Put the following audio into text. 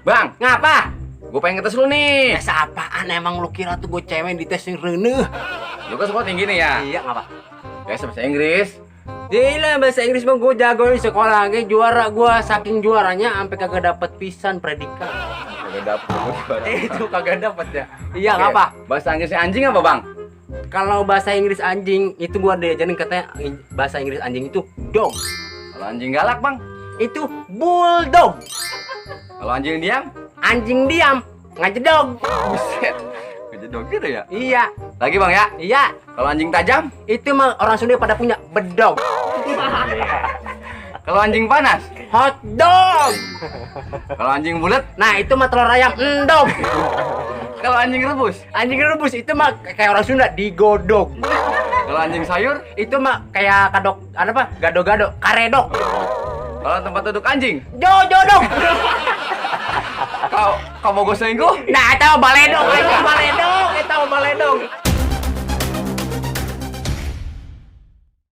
Bang, Ngapa? gue pengen ngetes lu nih. Tes apaan emang lu kira tuh gue cewek di tes yang reneh? Lu kan semua tinggi nih ya. Iya ngapa? Biasa bahasa Inggris. Gila bahasa Inggris mah gue jago di sekolah, kayak juara gue saking juaranya sampai kagak dapet pisan predikat. Kagak dapet. Itu kagak dapet ya. Iya Oke, ngapa? Bahasa Inggrisnya anjing apa, Bang? Kalau bahasa Inggris anjing itu gua diajarin katanya bahasa Inggris anjing itu dog. Kalau anjing galak, Bang. Itu bulldog. Kalau anjing diam? Anjing diam, ngajedog. Buset. Kejedog gitu ya. Iya, Lagi, Bang ya. iya. Kalau anjing tajam? Itu mah orang Sunda pada punya bedog. Kalau anjing panas? Hot dog. Kalau anjing bulat? Nah, itu mah telur ayam endog. Kalau anjing rebus? Anjing rebus itu mah kayak orang Sunda digodog. Kalau anjing sayur? Itu mah kayak kadok apa? Gado-gado, karedok. Kalau tempat duduk anjing? Jodog. Kau mau gue selingkuh? Nah, itu baledog aja baledog.